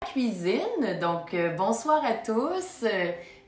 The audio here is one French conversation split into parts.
Cuisine, donc bonsoir à tous,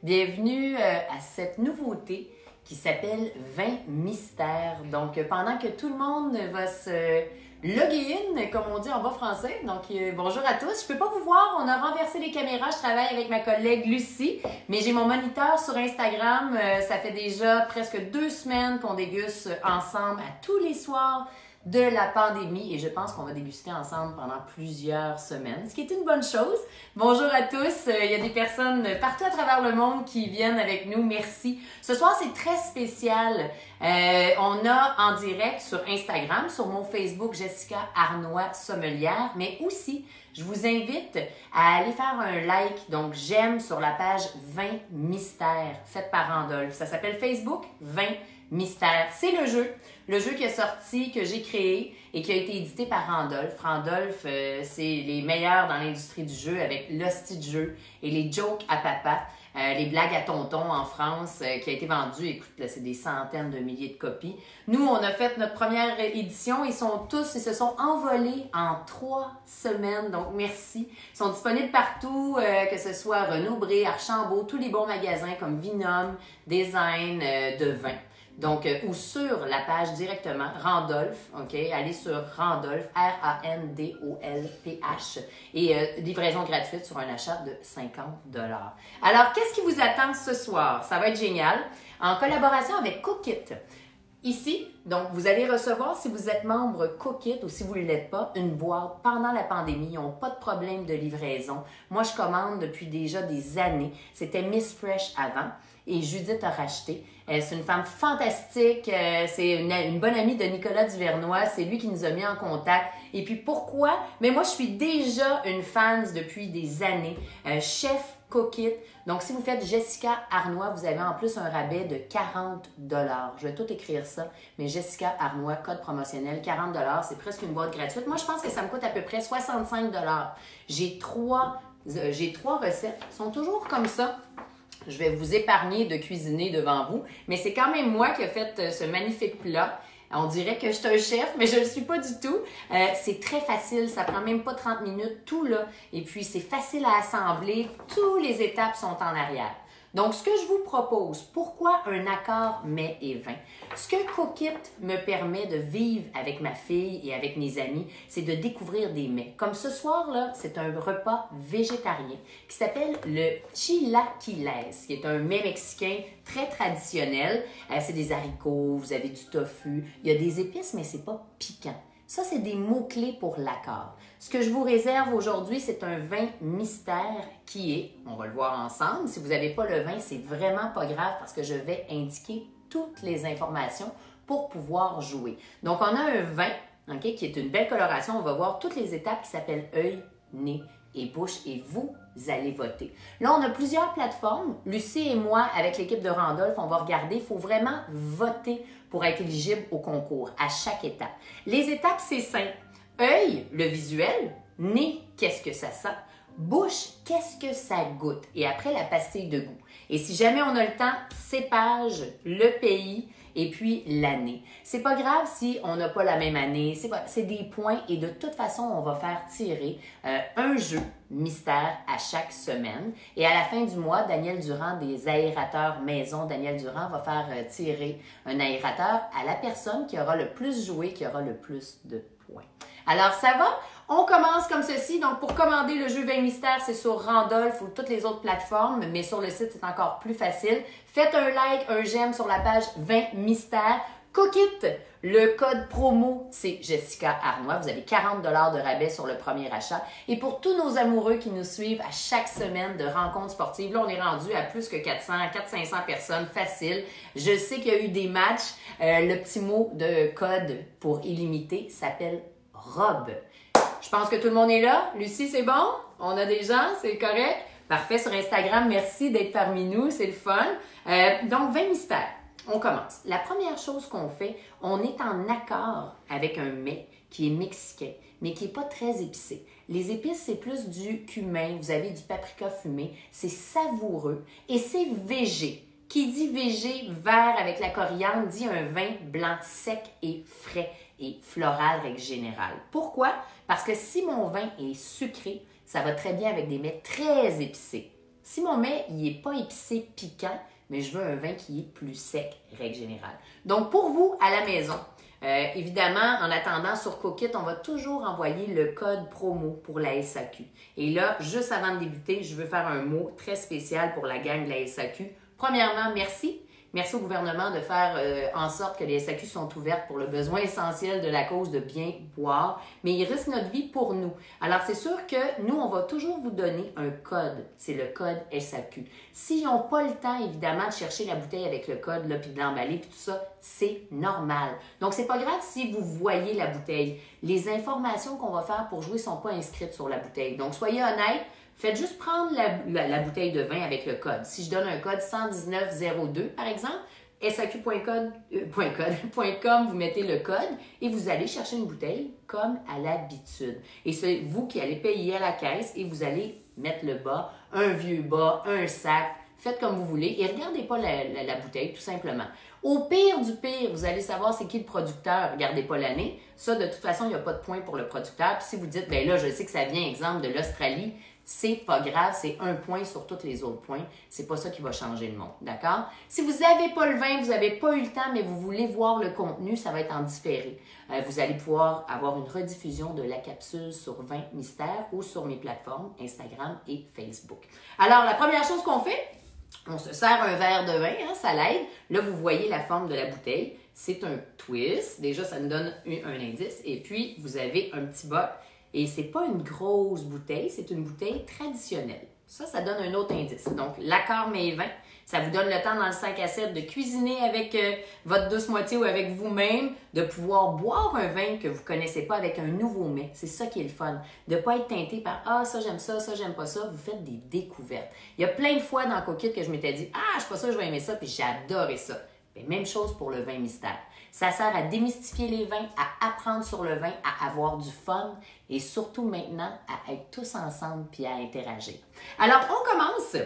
bienvenue à cette nouveauté qui s'appelle Vin Mystère. Donc pendant que tout le monde va se loguer in, comme on dit en bas français, donc bonjour à tous. Je peux pas vous voir, on a renversé les caméras, je travaille avec ma collègue Lucie, mais j'ai mon moniteur sur Instagram, ça fait déjà presque 2 semaines qu'on déguste ensemble à tous les soirs de la pandémie et je pense qu'on va déguster ensemble pendant plusieurs semaines, ce qui est une bonne chose. Bonjour à tous, il y a des personnes partout à travers le monde qui viennent avec nous, merci. Ce soir, c'est très spécial. On a en direct sur Instagram, sur mon Facebook, Jessica Arnois Sommelière, mais aussi, je vous invite à aller faire un like, donc j'aime sur la page Vin Mystère, faite par Randolph. Ça s'appelle Facebook Vin Mystère. C'est le jeu qui est sorti, que j'ai créé et qui a été édité par Randolph. Randolph, c'est les meilleurs dans l'industrie du jeu avec l'hostie de jeu et les jokes à papa, les blagues à tonton en France, qui a été vendu, écoute, là, c'est des centaines de milliers de copies. Nous, on a fait notre première édition, ils se sont envolés en 3 semaines, donc merci. Ils sont disponibles partout, que ce soit Renaud-Bré, Archambault, tous les bons magasins comme Vinum, Design, de vin. Donc, ou sur la page directement, Randolph, OK? Allez sur Randolph, R-A-N-D-O-L-P-H, et livraison gratuite sur un achat de 50 $. Alors, qu'est-ce qui vous attend ce soir? Ça va être génial. En collaboration avec Cookit. Ici, donc, vous allez recevoir, si vous êtes membre Cookit ou si vous ne l'êtes pas, une boîte pendant la pandémie. Ils n'ont pas de problème de livraison. Moi, je commande depuis déjà des années. C'était Miss Fresh avant et Judith a racheté. C'est une femme fantastique, c'est une bonne amie de Nicolas Duvernois, c'est lui qui nous a mis en contact. Et puis pourquoi? Mais moi, je suis déjà une fan depuis des années, chef Cookit. Donc, si vous faites Jessica Arnois, vous avez en plus un rabais de 40 $. Je vais tout écrire ça, mais Jessica Arnois, code promotionnel, 40 $, c'est presque une boîte gratuite. Moi, je pense que ça me coûte à peu près 65 $. J'ai trois recettes, elles sont toujours comme ça. Je vais vous épargner de cuisiner devant vous, mais c'est quand même moi qui ai fait ce magnifique plat. On dirait que je suis un chef, mais je ne le suis pas du tout. C'est très facile, ça prend même pas 30 minutes, tout là. Et puis, c'est facile à assembler. Toutes les étapes sont en arrière. Donc, ce que je vous propose, pourquoi un accord mets et vin? Ce que Cookit me permet de vivre avec ma fille et avec mes amis, c'est de découvrir des mets. Comme ce soir-là, c'est un repas végétarien qui s'appelle le chilaquiles, qui est un mets mexicain très traditionnel. C'est des haricots, vous avez du tofu, il y a des épices, mais c'est pas piquant. Ça, c'est des mots-clés pour l'accord. Ce que je vous réserve aujourd'hui, c'est un vin mystère qui est, on va le voir ensemble, si vous n'avez pas le vin, c'est vraiment pas grave parce que je vais indiquer toutes les informations pour pouvoir jouer. Donc, on a un vin, okay, qui est une belle coloration. On va voir toutes les étapes qui s'appellent œil, nez et bouche et vous allez voter. Là, on a plusieurs plateformes. Lucie et moi, avec l'équipe de Randolph, on va regarder. Il faut vraiment voter pour être éligible au concours à chaque étape. Les étapes, c'est simple. Œil, le visuel. Nez, qu'est-ce que ça sent? Bouche, qu'est-ce que ça goûte? Et après, la pastille de goût. Et si jamais on a le temps, cépage, le pays et puis l'année. C'est pas grave si on n'a pas la même année, c'est des points et de toute façon, on va faire tirer un jeu mystère à chaque semaine. Et à la fin du mois, Daniel Durand des aérateurs maison, Daniel Durand va faire tirer un aérateur à la personne qui aura le plus joué, qui aura le plus de points. Alors, ça va? On commence comme ceci. Donc, pour commander le jeu Vin Mystère, c'est sur Randolph ou toutes les autres plateformes, mais sur le site, c'est encore plus facile. Faites un like, un j'aime sur la page Vin Mystère. Cookit, le code promo, c'est Jessica Arnois. Vous avez 40 $ de rabais sur le premier achat. Et pour tous nos amoureux qui nous suivent à chaque semaine de rencontres sportives, là, on est rendu à plus que 400-500 personnes, facile. Je sais qu'il y a eu des matchs. Le petit mot de code pour illimité s'appelle robe. Je pense que tout le monde est là. Lucie, c'est bon? On a des gens, c'est correct? Parfait, sur Instagram, merci d'être parmi nous, c'est le fun. Donc, Vin Mystère, on commence. La première chose qu'on fait, on est en accord avec un mets qui est mexicain, mais qui n'est pas très épicé. Les épices, c'est plus du cumin, vous avez du paprika fumé, c'est savoureux et c'est végé. Qui dit végé, vert avec la coriandre, dit un vin blanc sec et frais et floral règle générale. Pourquoi? Parce que si mon vin est sucré, ça va très bien avec des mets très épicés. Si mon mets n'est pas épicé piquant, mais je veux un vin qui est plus sec, règle générale. Donc, pour vous, à la maison, évidemment, en attendant, sur Cookit, on va toujours envoyer le code promo pour la SAQ. Et là, juste avant de débuter, je veux faire un mot très spécial pour la gang de la SAQ. Premièrement, merci. Merci au gouvernement de faire en sorte que les SAQ sont ouvertes pour le besoin essentiel de la cause de bien boire, mais ils risquent notre vie pour nous. Alors, c'est sûr que nous, on va toujours vous donner un code. C'est le code SAQ. S'ils n'ont pas le temps, évidemment, de chercher la bouteille avec le code, là, puis de l'emballer, puis tout ça, c'est normal. Donc, c'est pas grave si vous voyez la bouteille. Les informations qu'on va faire pour jouer ne sont pas inscrites sur la bouteille. Donc, soyez honnêtes. Faites juste prendre la bouteille de vin avec le code. Si je donne un code 11902, par exemple, saq.com, vous mettez le code et vous allez chercher une bouteille comme à l'habitude. Et c'est vous qui allez payer à la caisse et vous allez mettre le bas, un vieux bas, un sac. Faites comme vous voulez et regardez pas la bouteille, tout simplement. Au pire du pire, vous allez savoir c'est qui le producteur. Regardez pas l'année. Ça, de toute façon, il n'y a pas de point pour le producteur. Puis si vous dites, ben là, je sais que ça vient, exemple, de l'Australie, c'est pas grave, c'est un point sur tous les autres points. C'est pas ça qui va changer le monde, d'accord? Si vous n'avez pas le vin, vous n'avez pas eu le temps, mais vous voulez voir le contenu, ça va être en différé. Vous allez pouvoir avoir une rediffusion de la capsule sur Vin Mystère ou sur mes plateformes Instagram et Facebook. Alors, la première chose qu'on fait, on se sert un verre de vin, hein, ça l'aide. Là, vous voyez la forme de la bouteille. C'est un twist. Déjà, ça nous donne un indice. Et puis, vous avez un petit bas. Et c'est pas une grosse bouteille, c'est une bouteille traditionnelle. Ça donne un autre indice. Donc, l'accord mets vin, ça vous donne le temps dans le 5 à 7 de cuisiner avec votre douce moitié ou avec vous-même, de pouvoir boire un vin que vous ne connaissez pas avec un nouveau mets. C'est ça qui est le fun. De ne pas être teinté par « Ah, ça j'aime ça j'aime pas ça ». Vous faites des découvertes. Il y a plein de fois dans Cookit que je m'étais dit « Ah, je suis pas sûre que je vais aimer ça », puis j'ai adoré ça. Bien, même chose pour le vin mystère. Ça sert à démystifier les vins, à apprendre sur le vin, à avoir du fun et surtout maintenant à être tous ensemble puis à interagir. Alors, on commence.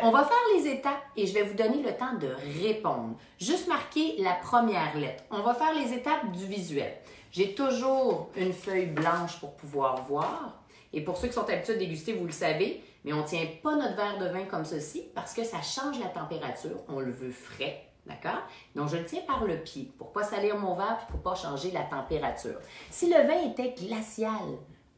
On va faire les étapes et je vais vous donner le temps de répondre. Juste marquer la première lettre. On va faire les étapes du visuel. J'ai toujours une feuille blanche pour pouvoir voir. Et pour ceux qui sont habitués à déguster, vous le savez, mais on ne tient pas notre verre de vin comme ceci parce que ça change la température. On le veut frais. D'accord? Donc, je le tiens par le pied pour ne pas salir mon verre et pour ne pas changer la température. Si le vin était glacial,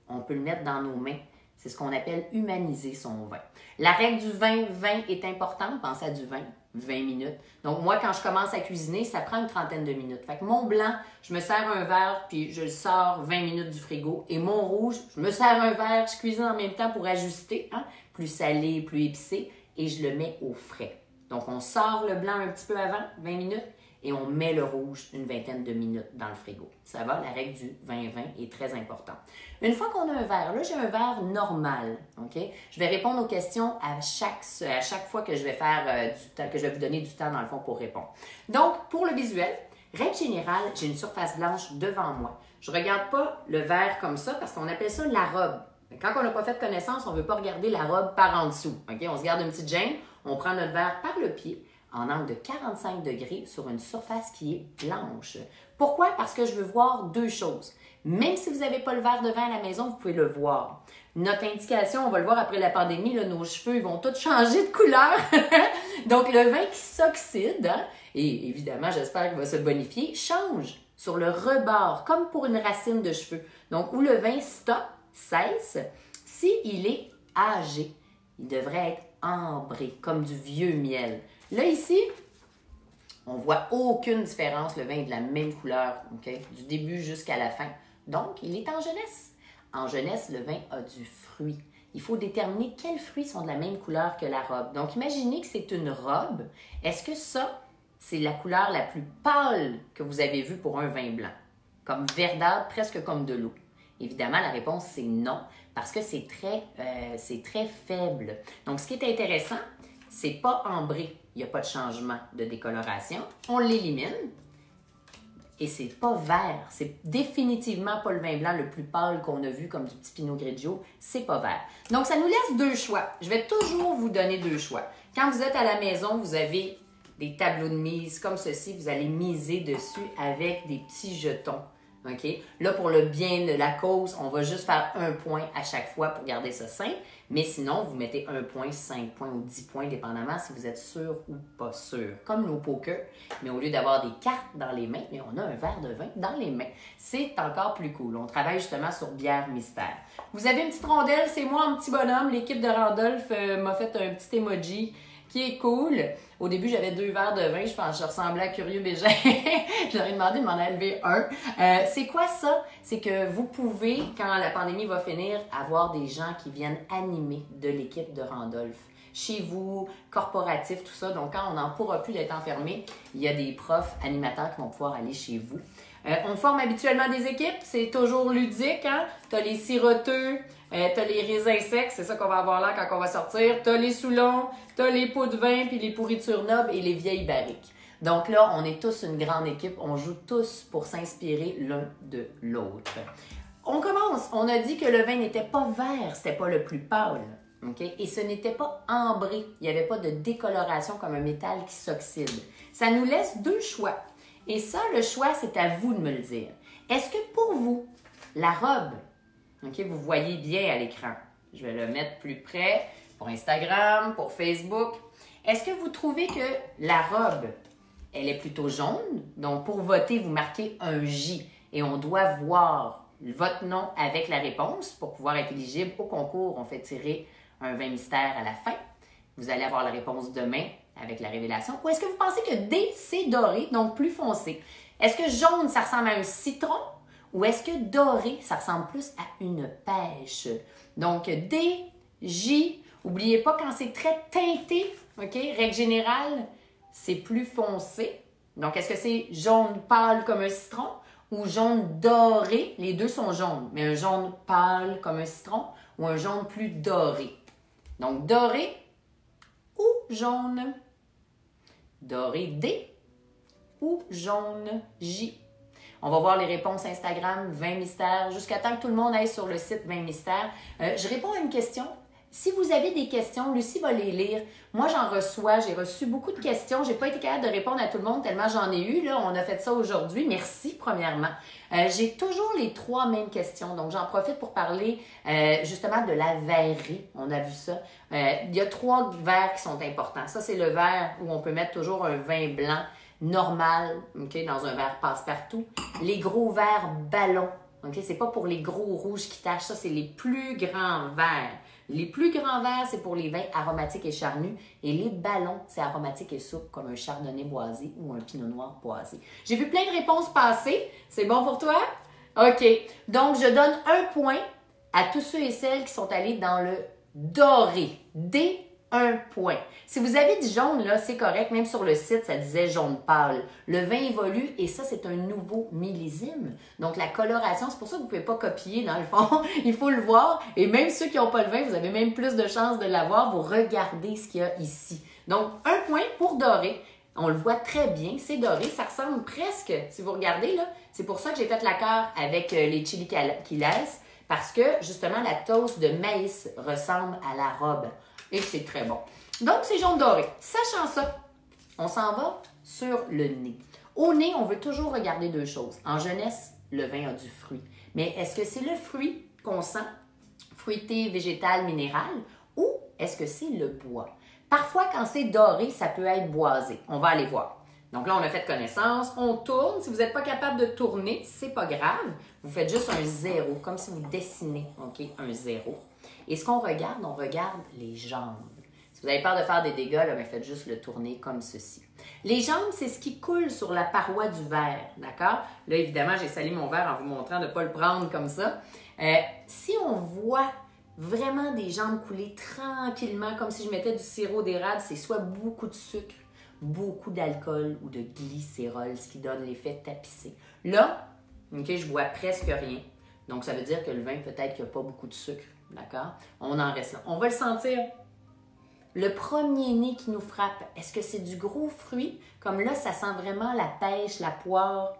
on peut le mettre dans nos mains. C'est ce qu'on appelle humaniser son vin. La règle du vin est importante. Pensez à du vin, 20 minutes. Donc, moi, quand je commence à cuisiner, ça prend une trentaine de minutes. Fait que mon blanc, je me sers un verre puis je le sors 20 minutes du frigo. Et mon rouge, je me sers un verre, je cuisine en même temps pour ajuster, hein? Plus salé, plus épicé, et je le mets au frais. Donc, on sort le blanc un petit peu avant, 20 minutes, et on met le rouge une vingtaine de minutes dans le frigo. Ça va, la règle du 20-20 est très importante. Une fois qu'on a un verre, là, j'ai un verre normal, OK? Je vais répondre aux questions à chaque fois que je vais faire du temps, que je vais vous donner du temps, dans le fond, pour répondre. Donc, pour le visuel, règle générale, j'ai une surface blanche devant moi. Je ne regarde pas le verre comme ça parce qu'on appelle ça la robe. Quand on n'a pas fait connaissance, on ne veut pas regarder la robe par en dessous. OK? On se garde une petite gêne, on prend notre verre par le pied en angle de 45 degrés sur une surface qui est blanche. Pourquoi? Parce que je veux voir deux choses. Même si vous n'avez pas le verre de vin à la maison, vous pouvez le voir. Notre indication, on va le voir après la pandémie, là, nos cheveux ils vont tous changer de couleur. Donc, le vin qui s'oxyde, hein, et évidemment, j'espère qu'il va se bonifier, change sur le rebord, comme pour une racine de cheveux. Donc, où le vin cesse, s'il est âgé, il devrait être ambré, comme du vieux miel. Là, ici, on ne voit aucune différence. Le vin est de la même couleur, okay? Du début jusqu'à la fin. Donc, il est en jeunesse. En jeunesse, le vin a du fruit. Il faut déterminer quels fruits sont de la même couleur que la robe. Donc, imaginez que c'est une robe. Est-ce que ça, c'est la couleur la plus pâle que vous avez vue pour un vin blanc? Comme verdâtre, presque comme de l'eau. Évidemment, la réponse, c'est non, parce que c'est très faible. Donc, ce qui est intéressant, c'est pas ambré. Il n'y a pas de changement de décoloration. On l'élimine. Et c'est pas vert. C'est définitivement pas le vin blanc le plus pâle qu'on a vu, comme du petit Pinot Grigio. C'est pas vert. Donc, ça nous laisse deux choix. Je vais toujours vous donner deux choix. Quand vous êtes à la maison, vous avez des tableaux de mise comme ceci. Vous allez miser dessus avec des petits jetons. OK? Là, pour le bien de la cause, on va juste faire 1 point à chaque fois pour garder ça simple. Mais sinon, vous mettez 1 point, 5 points ou 10 points, dépendamment si vous êtes sûr ou pas sûr. Comme nos pokers, mais au lieu d'avoir des cartes dans les mains, mais on a un verre de vin dans les mains. C'est encore plus cool. On travaille justement sur bière mystère. Vous avez une petite rondelle, c'est moi en petit bonhomme. L'équipe de Randolph m'a fait un petit emoji qui est cool. Au début, j'avais 2 verres de vin. Je pense que je ressemblais à Curieux Bégin. Je leur ai demandé de m'en enlever un. C'est quoi ça? C'est que vous pouvez, quand la pandémie va finir, avoir des gens qui viennent animer de l'équipe de Randolph. Chez vous, corporatif, tout ça. Donc, quand on n'en pourra plus d'être enfermé, il y a des profs animateurs qui vont pouvoir aller chez vous. On forme habituellement des équipes. C'est toujours ludique, hein? Tu as les siroteux, t'as les raisins secs, c'est ça qu'on va avoir là quand on va sortir. T'as les Soulons, t'as les pots de vin, puis les pourritures nobles et les vieilles barriques. Donc là, on est tous une grande équipe. On joue tous pour s'inspirer l'un de l'autre. On commence. On a dit que le vin n'était pas vert, c'était pas le plus pâle. Okay? Et ce n'était pas ambré. Il n'y avait pas de décoloration comme un métal qui s'oxyde. Ça nous laisse 2 choix. Et ça, le choix, c'est à vous de me le dire. Est-ce que pour vous, la robe, okay, vous voyez bien à l'écran, je vais le mettre plus près pour Instagram, pour Facebook, est-ce que vous trouvez que la robe, elle est plutôt jaune? Donc, pour voter, vous marquez un J et on doit voir votre nom avec la réponse pour pouvoir être éligible au concours. On fait tirer un vin mystère à la fin. Vous allez avoir la réponse demain avec la révélation. Ou est-ce que vous pensez que D, c'est doré, donc plus foncé? Est-ce que jaune, ça ressemble à un citron? Ou est-ce que doré, ça ressemble plus à une pêche? Donc, D, J, n'oubliez pas quand c'est très teinté, OK? Règle générale, c'est plus foncé. Donc, est-ce que c'est jaune pâle comme un citron ou jaune doré? Les deux sont jaunes, mais un jaune pâle comme un citron ou un jaune plus doré. Donc, doré ou jaune? Doré D ou jaune J? On va voir les réponses Instagram, 20 mystères, jusqu'à temps que tout le monde aille sur le site 20 mystères. Je réponds à une question. Si vous avez des questions, Lucie va les lire. Moi, j'en reçois. J'ai reçu beaucoup de questions. J'ai pas été capable de répondre à tout le monde tellement j'en ai eu. Là, on a fait ça aujourd'hui. Merci, premièrement. J'ai toujours les 3 mêmes questions. Donc, j'en profite pour parler justement de la verrerie. On a vu ça. Il y a 3 verres qui sont importants. Ça, c'est le verre où on peut mettre toujours un vin blanc normal, okay, dans un verre passe-partout. Les gros verres ballons. Okay? C'est pas pour les gros rouges qui tachent. Ça, c'est les plus grands verres. Les plus grands verres, c'est pour les vins aromatiques et charnus. Et les ballons, c'est aromatique et souple, comme un chardonnay boisé ou un pinot noir boisé. J'ai vu plein de réponses passer. C'est bon pour toi? OK. Donc, je donne 1 point à tous ceux et celles qui sont allés dans le doré. D, 1 point. Si vous avez dit jaune, là, c'est correct. Même sur le site, ça disait jaune pâle. Le vin évolue et ça, c'est un nouveau millésime. Donc, la coloration, c'est pour ça que vous ne pouvez pas copier dans le fond. Il faut le voir. Et même ceux qui n'ont pas le vin, vous avez même plus de chances de l'avoir. Vous regardez ce qu'il y a ici. Donc, 1 point pour doré. On le voit très bien. C'est doré. Ça ressemble presque, si vous regardez, là. C'est pour ça que j'ai fait l'accord avec les chili quiles. Parce que, justement, la toast de maïs ressemble à la robe. Et c'est très bon. Donc, c'est jaune doré. Sachant ça, on s'en va sur le nez. Au nez, on veut toujours regarder 2 choses. En jeunesse, le vin a du fruit. Mais est-ce que c'est le fruit qu'on sent, fruité, végétal, minéral, ou est-ce que c'est le bois? Parfois, quand c'est doré, ça peut être boisé. On va aller voir. Donc là, on a fait connaissance. On tourne. Si vous n'êtes pas capable de tourner, c'est pas grave. Vous faites juste un 0, comme si vous dessinez, OK, un 0. Et ce qu'on regarde, on regarde les jambes. Si vous avez peur de faire des dégâts, là, bien, faites juste le tourner comme ceci. Les jambes, c'est ce qui coule sur la paroi du verre, d'accord? Là, évidemment, j'ai sali mon verre en vous montrant de ne pas le prendre comme ça. Si on voit vraiment des jambes couler tranquillement, comme si je mettais du sirop d'érable, c'est soit beaucoup de sucre, beaucoup d'alcool ou de glycérol, ce qui donne l'effet tapissé. Là, okay, je vois presque rien. Donc, ça veut dire que le vin, peut-être qu'il n'y a pas beaucoup de sucre. D'accord? On en reste là. On va le sentir. Le premier nez qui nous frappe, est-ce que c'est du gros fruit? Comme là, ça sent vraiment la pêche, la poire.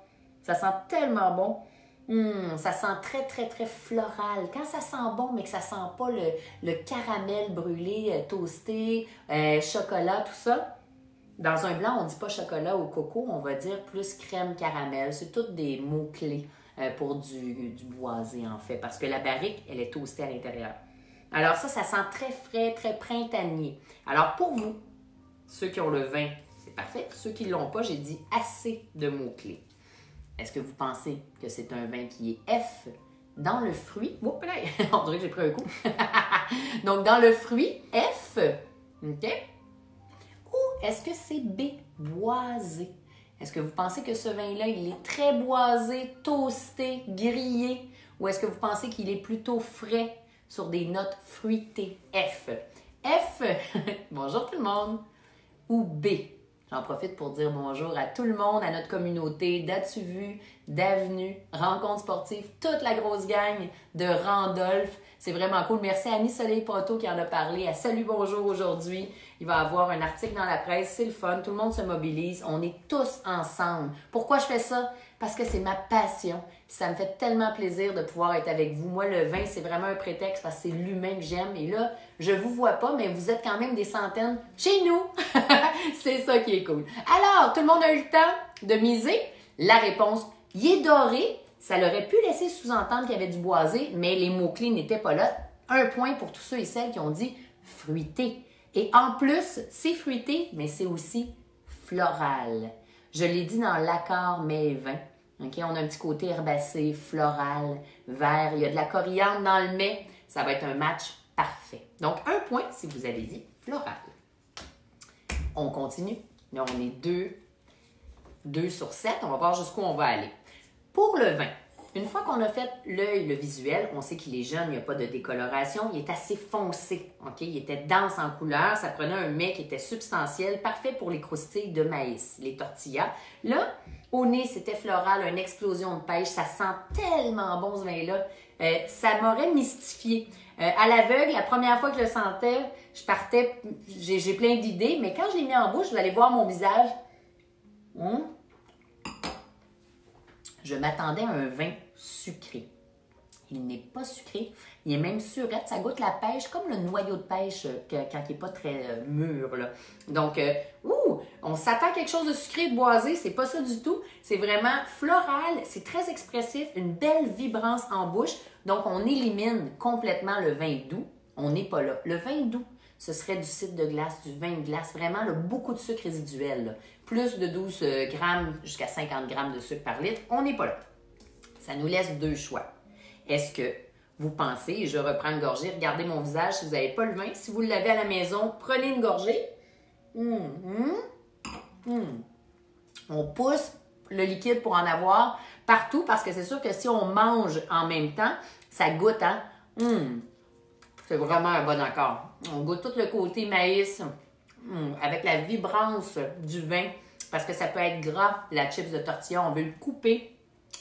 Ça sent tellement bon. Ça sent très, très, très floral. Quand ça sent bon, mais que ça sent pas le caramel brûlé, toasté, chocolat, tout ça. Dans un blanc, on ne dit pas chocolat ou coco, on va dire plus crème caramel. C'est tous des mots-clés. pour du boisé, en fait, parce que la barrique, elle est toastée à l'intérieur. Alors ça sent très frais, très printanier. Alors pour vous, ceux qui ont le vin, c'est parfait. Ceux qui ne l'ont pas, j'ai dit assez de mots-clés. Est-ce que vous pensez que c'est un vin qui est F dans le fruit? Oh, là, on dirait que j'ai pris un coup. Donc, dans le fruit, F, OK? Ou est-ce que c'est B, boisé? Est-ce que vous pensez que ce vin-là, il est très boisé, toasté, grillé? Ou est-ce que vous pensez qu'il est plutôt frais sur des notes fruitées? F. F, bonjour tout le monde. Ou B. J'en profite pour dire bonjour à tout le monde, à notre communauté d'As-tu vu, d'Avenue, Rencontre sportive, toute la grosse gang de Randolph. C'est vraiment cool. Merci à Annie Soleil-Proto qui en a parlé. À Salut Bonjour aujourd'hui. Il va y avoir un article dans la presse. C'est le fun. Tout le monde se mobilise. On est tous ensemble. Pourquoi je fais ça? Parce que c'est ma passion. Ça me fait tellement plaisir de pouvoir être avec vous. Moi, le vin, c'est vraiment un prétexte parce que c'est l'humain que j'aime. Et là, je vous vois pas, mais vous êtes quand même des centaines chez nous. C'est ça qui est cool. Alors, tout le monde a eu le temps de miser? La réponse, il est doré. Ça l'aurait pu laisser sous-entendre qu'il y avait du boisé, mais les mots-clés n'étaient pas là. Un point pour tous ceux et celles qui ont dit fruité. Et en plus, c'est fruité, mais c'est aussi floral. Je l'ai dit dans l'accord mets vin. Okay? On a un petit côté herbacé, floral, vert. Il y a de la coriandre dans le mets. Ça va être un match parfait. Donc, un point si vous avez dit floral. On continue. Là, on est 2 sur 7. On va voir jusqu'où on va aller. Pour le vin, une fois qu'on a fait l'œil, le visuel, on sait qu'il est jeune, il n'y a pas de décoloration, il est assez foncé, OK? Il était dense en couleur, ça prenait un mets qui était substantiel, parfait pour les croustilles de maïs, les tortillas. Là, au nez, c'était floral, une explosion de pêche, ça sent tellement bon ce vin-là, ça m'aurait mystifié. À l'aveugle, la première fois que je le sentais, je partais, j'ai plein d'idées, mais quand je l'ai mis en bouche, vous allez voir mon visage. Je m'attendais à un vin sucré. Il n'est pas sucré, il est même surette. Ça goûte la pêche, comme le noyau de pêche quand il n'est pas très mûr. Là. Donc, on s'attend à quelque chose de sucré, de boisé. C'est pas ça du tout. C'est vraiment floral, c'est très expressif, une belle vibrance en bouche. Donc, on élimine complètement le vin doux. On n'est pas là. Le vin doux, ce serait du cidre de glace, du vin de glace, vraiment là, beaucoup de sucre résiduel. Là. Plus de 12 grammes jusqu'à 50 grammes de sucre par litre, on n'est pas là. Ça nous laisse 2 choix. Est-ce que vous pensez, et je reprends une gorgée, regardez mon visage si vous n'avez pas le vin. Si vous l'avez à la maison, prenez une gorgée. On pousse le liquide pour en avoir partout parce que c'est sûr que si on mange en même temps, ça goûte, hein? C'est vraiment un bon accord. On goûte tout le côté maïs avec la vibrance du vin parce que ça peut être gras, la chips de tortilla. On veut le couper.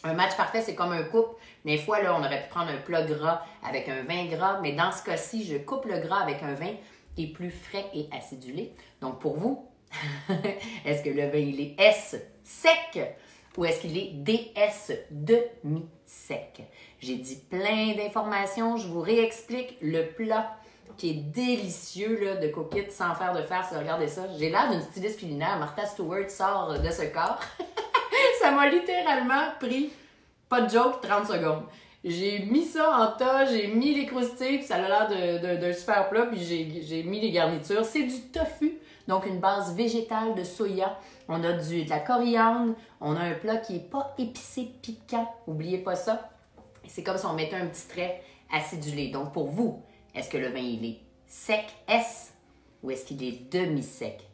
Un match parfait, c'est comme un coupe. Des fois, là, on aurait pu prendre un plat gras avec un vin gras, mais dans ce cas-ci, je coupe le gras avec un vin qui est plus frais et acidulé. Donc, pour vous, est-ce que le vin, il est S, sec, ou est-ce qu'il est DS, demi-sec? J'ai dit plein d'informations. Je vous réexplique le plat qui est délicieux là, de coquille sans faire de farce. Regardez ça. J'ai l'air d'une styliste culinaire. Martha Stewart sort de ce corps. Ça m'a littéralement pris, pas de joke, 30 secondes. J'ai mis ça en tas, j'ai mis les croustilles, puis ça a l'air d'un super plat, puis j'ai mis les garnitures. C'est du tofu, donc une base végétale de soya. On a de la coriandre, on a un plat qui n'est pas épicé, piquant. N'oubliez pas ça. C'est comme si on mettait un petit trait acidulé. Donc pour vous, est-ce que le vin il est sec, S, ou est-ce qu'il est demi-sec?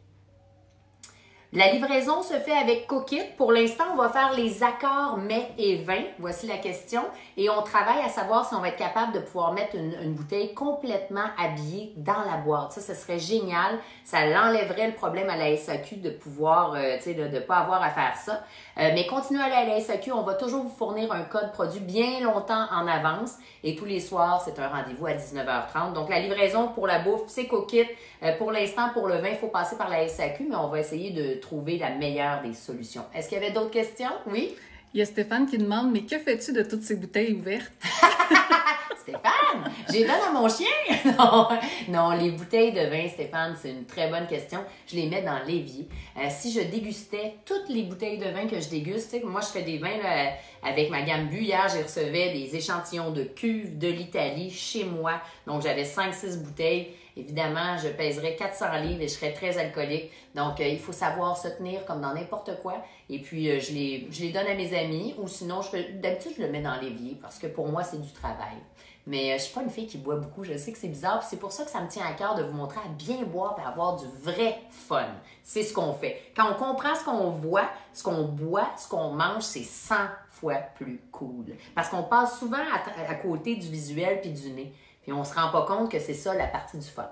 La livraison se fait avec Cookit. Pour l'instant, on va faire les accords mets et vin. Voici la question. Et on travaille à savoir si on va être capable de pouvoir mettre une bouteille complètement habillée dans la boîte. Ça, ce serait génial. Ça l'enlèverait le problème à la SAQ de pouvoir, de ne pas avoir à faire ça. Mais continuez à aller à la SAQ. On va toujours vous fournir un code produit bien longtemps en avance. Et tous les soirs, c'est un rendez-vous à 19h30. Donc, la livraison pour la bouffe, c'est Cookit. Pour l'instant, pour le vin, il faut passer par la SAQ, mais on va essayer de trouver la meilleure des solutions. Est-ce qu'il y avait d'autres questions? Oui? Il y a Stéphane qui demande, mais que fais-tu de toutes ces bouteilles ouvertes? Stéphane, j'ai donne à mon chien. Non, non, les bouteilles de vin, Stéphane, c'est une très bonne question. Je les mets dans l'évier. Si je dégustais toutes les bouteilles de vin que je déguste, moi, je fais des vins là, avec ma gamme Bu. Hier, j'ai recevais des échantillons de cuves de l'Italie chez moi. Donc, j'avais 5-6 bouteilles. Évidemment, je pèserais 400 livres et je serais très alcoolique. Donc, il faut savoir se tenir comme dans n'importe quoi. Et puis, je les donne à mes amis ou sinon, d'habitude, je le mets dans l'évier parce que pour moi, c'est du travail. Mais je suis pas une fille qui boit beaucoup. Je sais que c'est bizarre. C'est pour ça que ça me tient à cœur de vous montrer à bien boire et avoir du vrai fun. C'est ce qu'on fait. Quand on comprend ce qu'on voit, ce qu'on boit, ce qu'on mange, c'est 100 fois plus cool. Parce qu'on passe souvent à côté du visuel puis du nez. Puis on se rend pas compte que c'est ça la partie du fun.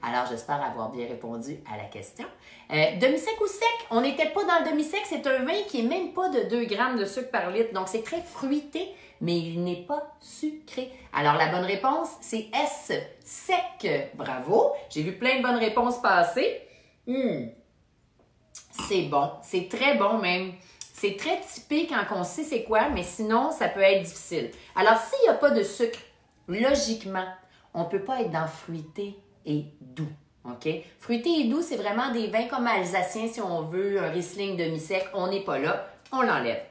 Alors, j'espère avoir bien répondu à la question. Demi-sec ou sec? On n'était pas dans le demi-sec. C'est un vin qui n'est même pas de 2 grammes de sucre par litre. Donc, c'est très fruité, mais il n'est pas sucré. Alors, la bonne réponse, c'est S, sec. Bravo! J'ai vu plein de bonnes réponses passer. C'est bon. C'est très bon même. C'est très typé quand on sait c'est quoi, mais sinon, ça peut être difficile. Alors, s'il n'y a pas de sucre, logiquement, on ne peut pas être dans fruité et doux. OK? Fruité et doux, c'est vraiment des vins comme alsaciens, si on veut, un Riesling demi-sec. On n'est pas là, on l'enlève.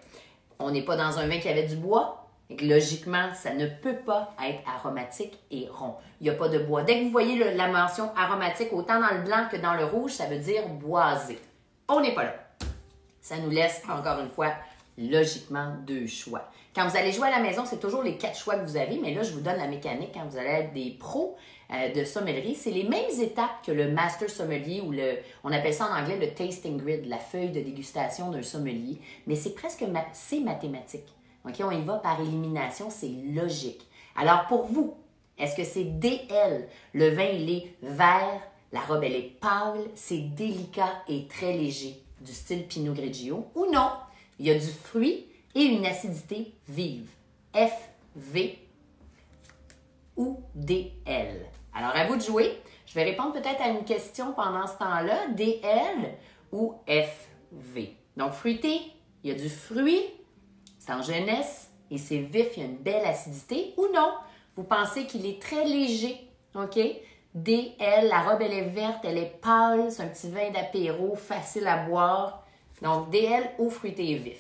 On n'est pas dans un vin qui avait du bois. Donc, logiquement, ça ne peut pas être aromatique et rond. Il n'y a pas de bois. Dès que vous voyez la mention aromatique, autant dans le blanc que dans le rouge, ça veut dire boisé. On n'est pas là. Ça nous laisse, encore une fois, logiquement, 2 choix. Quand vous allez jouer à la maison, c'est toujours les 4 choix que vous avez, mais là, je vous donne la mécanique quand vous allez être des pros de sommellerie. C'est les mêmes étapes que le master sommelier ou on appelle ça en anglais le tasting grid, la feuille de dégustation d'un sommelier, mais c'est presque c'est mathématique. Okay? On y va par élimination, c'est logique. Alors pour vous, est-ce que c'est DL? Le vin, il est vert, la robe, elle est pâle, c'est délicat et très léger, du style Pinot Grigio, ou non? Il y a du fruit et une acidité vive. FV ou DL. Alors, à vous de jouer. Je vais répondre peut-être à une question pendant ce temps-là. DL ou FV. Donc, fruité, il y a du fruit, c'est en jeunesse et c'est vif, il y a une belle acidité. Ou non, vous pensez qu'il est très léger, OK? DL, la robe, elle est verte, elle est pâle, c'est un petit vin d'apéro, facile à boire. Donc, DL ou fruité et vif.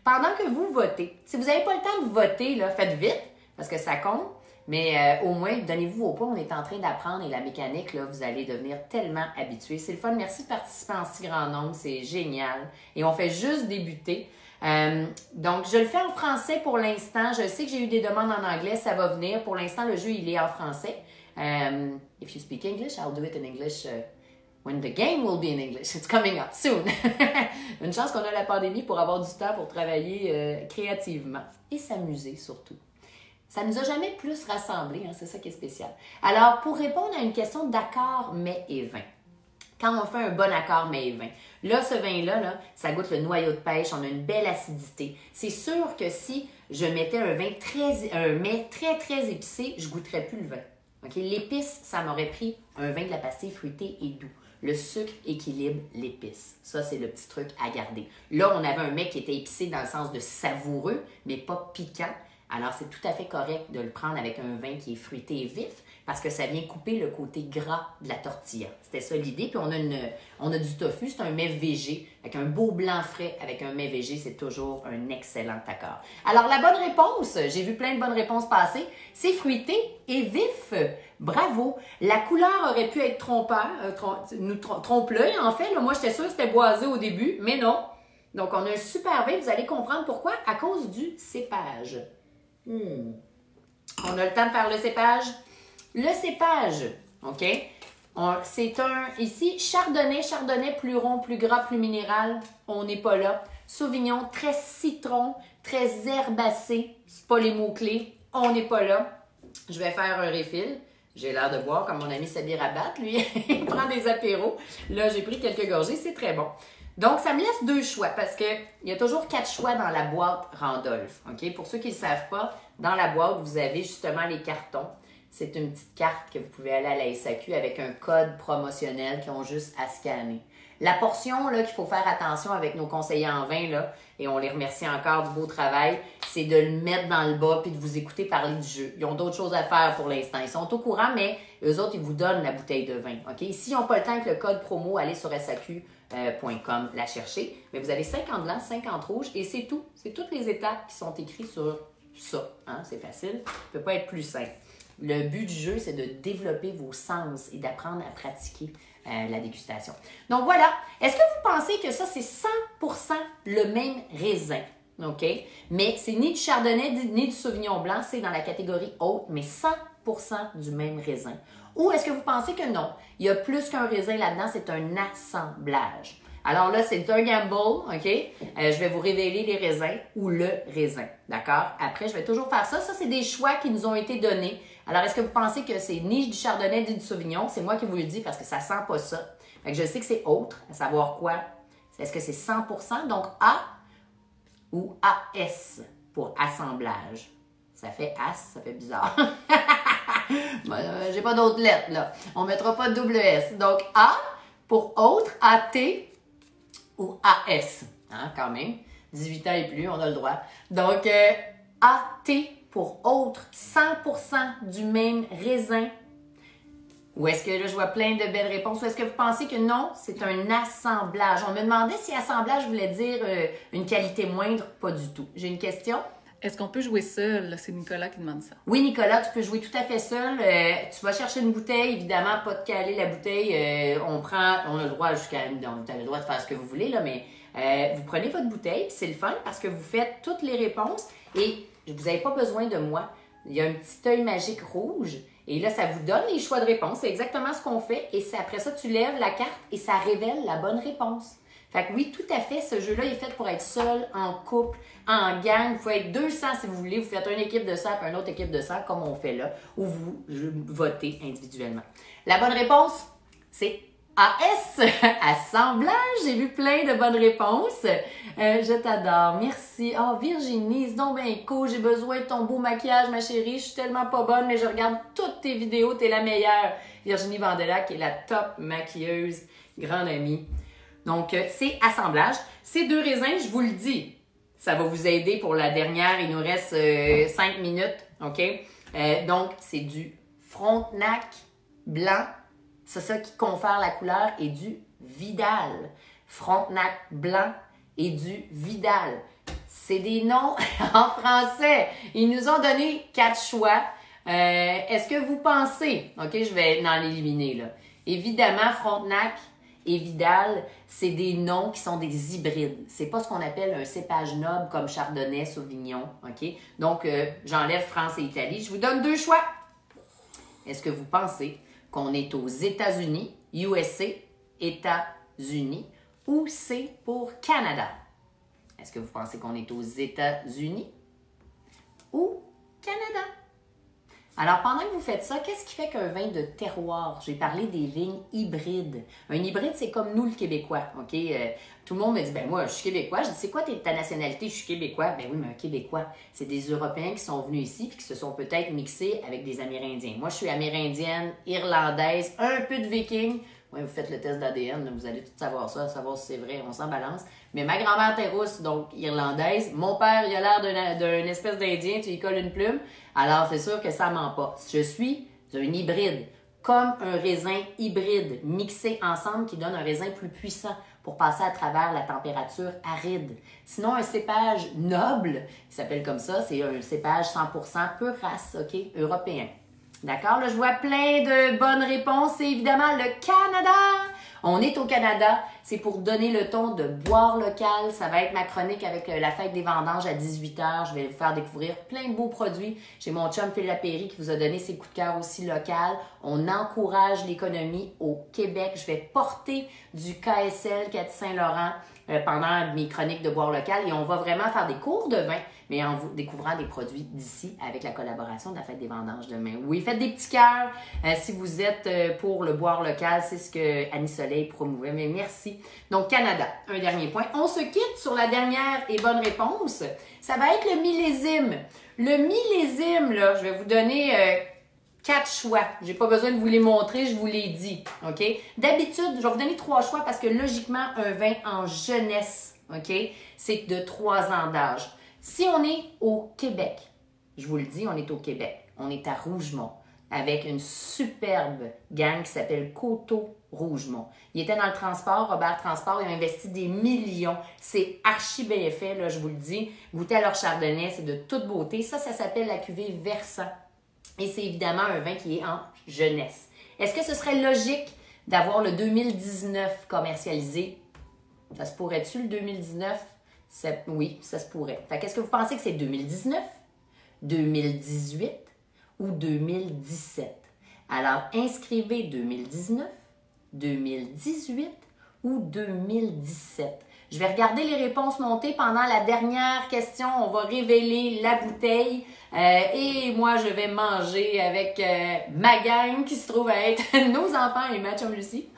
Pendant que vous votez, si vous n'avez pas le temps de voter, là, faites vite, parce que ça compte, mais au moins, donnez-vous au point, on est en train d'apprendre et la mécanique, là, vous allez devenir tellement habitué. C'est le fun, merci de participer en si grand nombre, c'est génial. Et on fait juste débuter. Donc, je le fais en français pour l'instant. Je sais que j'ai eu des demandes en anglais, ça va venir. Pour l'instant, le jeu, il est en français. If you speak English, I'll do it in English when the game will be in English. It's coming up soon. Une chance qu'on a la pandémie pour avoir du temps pour travailler créativement et s'amuser surtout. Ça ne nous a jamais plus rassemblés, hein, c'est ça qui est spécial. Alors, pour répondre à une question d'accord, mets et vin. Quand on fait un bon accord mets et vin, là, ce vin-là, là, ça goûte le noyau de pêche, on a une belle acidité. C'est sûr que si je mettais un mets très épicé, je ne goûterais plus le vin. Okay? L'épice, ça m'aurait pris un vin de la pastille fruitée et doux. Le sucre équilibre l'épice. Ça, c'est le petit truc à garder. Là, on avait un mets qui était épicé dans le sens de savoureux, mais pas piquant. Alors, c'est tout à fait correct de le prendre avec un vin qui est fruité et vif parce que ça vient couper le côté gras de la tortilla. C'était ça l'idée. Puis, on a du tofu, c'est un mets végé avec un beau blanc frais avec un mets végé. C'est toujours un excellent accord. Alors, la bonne réponse, j'ai vu plein de bonnes réponses passer, c'est fruité et vif. Bravo! La couleur aurait pu être trompe-l'œil. En fait, là, moi, j'étais sûre que c'était boisé au début, mais non. Donc, on a un super vin. Vous allez comprendre pourquoi. À cause du cépage. On a le temps de faire le cépage. Le cépage, OK? C'est ici, chardonnay plus rond, plus gras, plus minéral. On n'est pas là. Sauvignon, très citron, très herbacé. C'est pas les mots-clés. On n'est pas là. Je vais faire un refill. J'ai l'air de boire comme mon ami Sabir Rabat. Lui, il prend des apéros. Là, j'ai pris quelques gorgées. C'est très bon. Donc, ça me laisse 2 choix parce qu'il y a toujours 4 choix dans la boîte Randolph. OK? Pour ceux qui ne le savent pas, dans la boîte, vous avez justement les cartons. c'est une petite carte que vous pouvez aller à la SAQ avec un code promotionnel qu'ils ont juste à scanner. La portion là qu'il faut faire attention avec nos conseillers en vin, là, et on les remercie encore du beau travail, c'est de le mettre dans le bas puis de vous écouter parler du jeu. Ils ont d'autres choses à faire pour l'instant. Ils sont au courant, mais eux autres, ils vous donnent la bouteille de vin. OK? S'ils n'ont pas le temps avec le code promo, allez sur SAQ.com la chercher. Mais vous avez 50 blancs, 50 rouges et c'est tout. C'est toutes les étapes qui sont écrites sur ça. Hein? C'est facile. Ça ne peut pas être plus simple. Le but du jeu, c'est de développer vos sens et d'apprendre à pratiquer la dégustation. Donc voilà. Est-ce que vous pensez que ça, c'est 100% le même raisin? OK? Mais c'est ni du chardonnay ni du sauvignon blanc. C'est dans la catégorie haute, mais 100% du même raisin. Ou est-ce que vous pensez que non? Il y a plus qu'un raisin là-dedans, c'est un assemblage. Alors là, c'est un gamble, OK? Je vais vous révéler les raisins ou le raisin, d'accord? Après, je vais toujours faire ça. Ça, c'est des choix qui nous ont été donnés. Alors, est-ce que vous pensez que c'est ni du chardonnay ni du sauvignon? C'est moi qui vous le dis parce que ça sent pas ça. Fait que je sais que c'est autre, à savoir quoi? Est-ce que c'est 100%? Donc, A ou AS pour assemblage. Ça fait AS, ça fait bizarre. J'ai pas d'autres lettres, là. On mettra pas de double S. Donc, A pour autre, AT ou AS. Hein, quand même. 18 ans et plus, on a le droit. Donc, AT pour autre, 100% du même raisin. Ou est-ce que là, je vois plein de belles réponses? Ou est-ce que vous pensez que non, c'est un assemblage? On me demandait si assemblage voulait dire une qualité moindre. Pas du tout. J'ai une question. Est-ce qu'on peut jouer seul? C'est Nicolas qui demande ça. Oui, Nicolas, tu peux jouer tout à fait seul. Tu vas chercher une bouteille, évidemment, pas de caler la bouteille. On a le droit jusqu'à... Tu as le droit de faire ce que vous voulez, là, mais vous prenez votre bouteille, c'est le fun parce que vous faites toutes les réponses et vous n'avez pas besoin de moi. Il y a un petit œil magique rouge et là, ça vous donne les choix de réponse. C'est exactement ce qu'on fait et après ça, tu lèves la carte et ça révèle la bonne réponse. Fait que oui, tout à fait, ce jeu-là est fait pour être seul, en couple, en gang. Vous pouvez être 200 si vous voulez. Vous faites une équipe de 100 et une autre équipe de 100 comme on fait là, ou vous votez individuellement. La bonne réponse, c'est AS, assemblage. J'ai vu plein de bonnes réponses. Je t'adore. Merci. Oh, Virginie, c'est donc bien cool. J'ai besoin de ton beau maquillage, ma chérie. Je suis tellement pas bonne, mais je regarde toutes tes vidéos. T'es la meilleure. Virginie Vandelac, qui est la top maquilleuse, grande amie. Donc, c'est assemblage. Ces deux raisins, je vous le dis, ça va vous aider pour la dernière. Il nous reste 5 minutes, OK? Donc, c'est du Frontenac blanc. C'est ça qui confère la couleur. Et du Vidal. Frontenac blanc et du Vidal. C'est des noms en français. Ils nous ont donné 4 choix. Est-ce que vous pensez... OK, je vais en éliminer, là. Évidemment, Frontenac et Vidal, c'est des noms qui sont des hybrides. C'est pas ce qu'on appelle un cépage noble comme Chardonnay, Sauvignon, OK? Donc, j'enlève France et Italie. Je vous donne 2 choix. Est-ce que vous pensez qu'on est aux États-Unis, USA, États-Unis, ou c'est pour Canada? Est-ce que vous pensez qu'on est aux États-Unis ou Canada? Alors, pendant que vous faites ça, qu'est-ce qui fait qu'un vin de terroir? J'ai parlé des vignes hybrides. Un hybride, c'est comme nous, le Québécois, OK? Tout le monde me dit, ben moi, je suis Québécois. Je dis, c'est quoi ta nationalité? Je suis Québécois. Ben oui, mais un Québécois, c'est des Européens qui sont venus ici et qui se sont peut-être mixés avec des Amérindiens. Moi, je suis amérindienne, irlandaise, un peu de viking. Oui, vous faites le test d'ADN, vous allez tout savoir ça, savoir si c'est vrai, on s'en balance. Mais ma grand-mère était rousse, donc irlandaise. Mon père, il a l'air d'une espèce d'Indien, tu lui colles une plume. Alors, c'est sûr que ça ment pas. Je suis un hybride, comme un raisin hybride, mixé ensemble qui donne un raisin plus puissant pour passer à travers la température aride. Sinon, un cépage noble, il s'appelle comme ça, c'est un cépage 100% pure race, OK, européen. D'accord? Là, je vois plein de bonnes réponses. C'est évidemment le Canada. On est au Canada. C'est pour donner le ton de boire local. Ça va être ma chronique avec la fête des vendanges à 18h. Je vais vous faire découvrir plein de beaux produits. J'ai mon chum Phil Lapéry qui vous a donné ses coups de cœur aussi local. On encourage l'économie au Québec. Je vais porter du KSL, Cathy Saint-Laurent, pendant mes chroniques de boire local. Et on va vraiment faire des cours de vin, mais en vous découvrant des produits d'ici avec la collaboration de la Fête des vendanges demain. Oui, faites des petits cœurs si vous êtes pour le boire local. C'est ce que Annie Soleil promouvait, mais merci. Donc, Canada, un dernier point. On se quitte sur la dernière et bonne réponse. Ça va être le millésime. Le millésime, là, je vais vous donner 4 choix. J'ai pas besoin de vous les montrer, je vous les dis. OK? D'habitude, je vais vous donner 3 choix parce que logiquement, un vin en jeunesse, OK, c'est de 3 ans d'âge. Si on est au Québec, je vous le dis, on est au Québec. On est à Rougemont avec une superbe gang qui s'appelle Coteau Rougemont. Il était dans le transport, Robert Transport, il a investi des millions. C'est archi bien fait, là, je vous le dis. Goûtez à leur chardonnay, c'est de toute beauté. Ça s'appelle la cuvée Versant. Et c'est évidemment un vin qui est en jeunesse. Est-ce que ce serait logique d'avoir le 2019 commercialisé? Ça se pourrait-tu, le 2019? Oui, ça se pourrait. Fait qu'est-ce que vous pensez que c'est 2019, 2018 ou 2017? Alors, inscrivez 2019, 2018 ou 2017. Je vais regarder les réponses montées pendant la dernière question. On va révéler la bouteille et moi, je vais manger avec ma gang qui se trouve à être nos enfants et ma chum Lucie.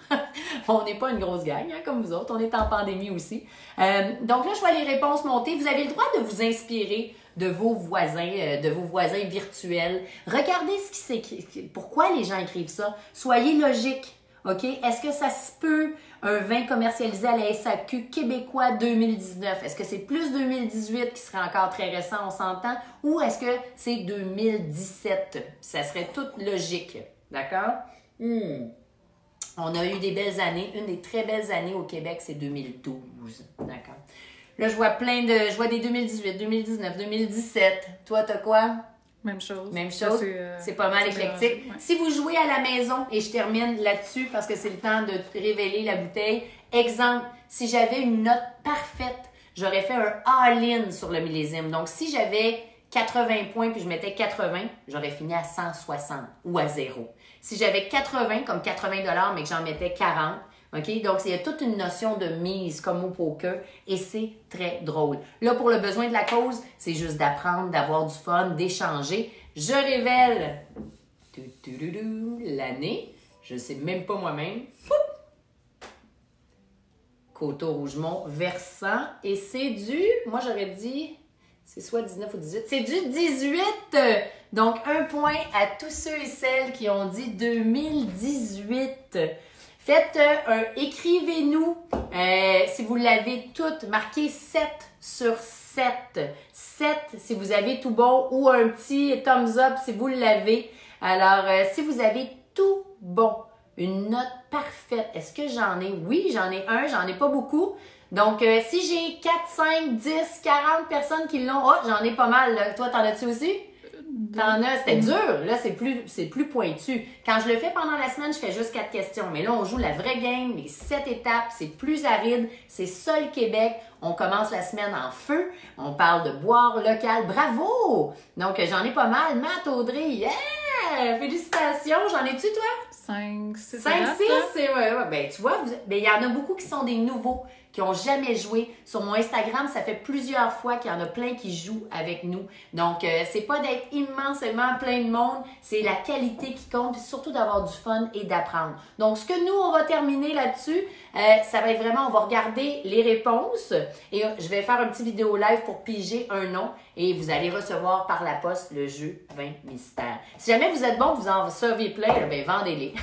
On n'est pas une grosse gang, hein, comme vous autres. On est en pandémie aussi. Donc là, je vois les réponses montées. Vous avez le droit de vous inspirer de vos voisins virtuels. Regardez ce qui s'écrit. Pourquoi les gens écrivent ça? Soyez logiques. OK? Est-ce que ça se peut un vin commercialisé à la SAQ québécois 2019? Est-ce que c'est plus 2018 qui serait encore très récent, on s'entend? Ou est-ce que c'est 2017? Ça serait tout logique. D'accord? On a eu des belles années. Une des très belles années au Québec, c'est 2012. D'accord? Là, je vois des 2018, 2019, 2017. Toi, t'as quoi? Même chose. Même chose. C'est pas mal éclectique. Ouais. Si vous jouez à la maison, et je termine là-dessus parce que c'est le temps de révéler la bouteille. Exemple, si j'avais une note parfaite, j'aurais fait un all-in sur le millésime. Donc, si j'avais 80 points puis je mettais 80, j'aurais fini à 160 ou à 0. Si j'avais 80, comme 80 $ mais que j'en mettais 40, OK? Donc, il y a toute une notion de mise comme au poker et c'est très drôle. Là, pour le besoin de la cause, c'est juste d'apprendre, d'avoir du fun, d'échanger. Je révèle l'année. Je ne sais même pas moi-même. Coteau Rougemont Versant. Et c'est du, moi j'aurais dit, c'est soit 19 ou 18. C'est du 18! Donc, 1 point à tous ceux et celles qui ont dit 2018. Faites écrivez-nous si vous l'avez toutes, marquez 7 sur 7. 7 si vous avez tout bon ou un petit thumbs up si vous l'avez. Alors, si vous avez tout bon, une note parfaite, est-ce que j'en ai? Oui, j'en ai un, j'en ai pas beaucoup. Donc, si j'ai 4, 5, 10, 40 personnes qui l'ont, oh, j'en ai pas mal. Là. Toi, t'en as-tu aussi? T'en as, c'était dur. Là, c'est plus pointu. Quand je le fais pendant la semaine, je fais juste 4 questions. Mais là, on joue la vraie game, les 7 étapes. C'est plus aride. C'est ça le Québec. On commence la semaine en feu. On parle de boire local. Bravo! Donc, j'en ai pas mal. Matt, Audrey, yeah! Félicitations. J'en ai-tu, toi? 5, 6. 5, 6, c'est ouais. Ben, tu vois, il y en a beaucoup qui sont des nouveaux, qui n'ont jamais joué. Sur mon Instagram, ça fait plusieurs fois qu'il y en a plein qui jouent avec nous. Donc, c'est pas d'être immensément plein de monde, c'est la qualité qui compte, puis surtout d'avoir du fun et d'apprendre. Donc, ce que nous, on va terminer là-dessus, ça va être vraiment, on va regarder les réponses et je vais faire un petit vidéo live pour piger un nom et vous allez recevoir par la poste le jeu 20 mystères. Si jamais vous êtes bon, vous en servez plein, là, ben vendez-les.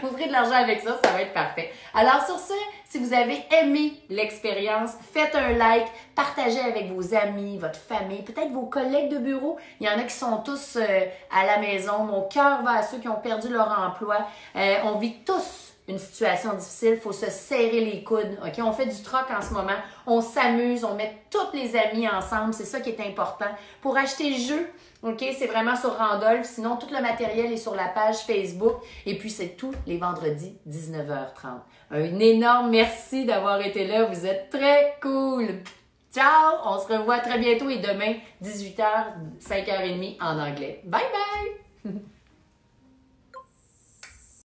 Vous ferez de l'argent avec ça, ça va être parfait. Alors, sur ce, si vous avez aimé l'expérience, faites un like, partagez avec vos amis, votre famille, peut-être vos collègues de bureau. Il y en a qui sont tous à la maison. Mon cœur va à ceux qui ont perdu leur emploi. On vit tous une situation difficile, il faut se serrer les coudes. OK? On fait du troc en ce moment, on s'amuse, on met tous les amis ensemble, c'est ça qui est important. Pour acheter le jeu, OK, c'est vraiment sur Randolph, sinon tout le matériel est sur la page Facebook et puis c'est tous les vendredis 19h30. Un énorme merci d'avoir été là, vous êtes très cool. Ciao, on se revoit très bientôt et demain 18h, 5h30 en anglais. Bye bye!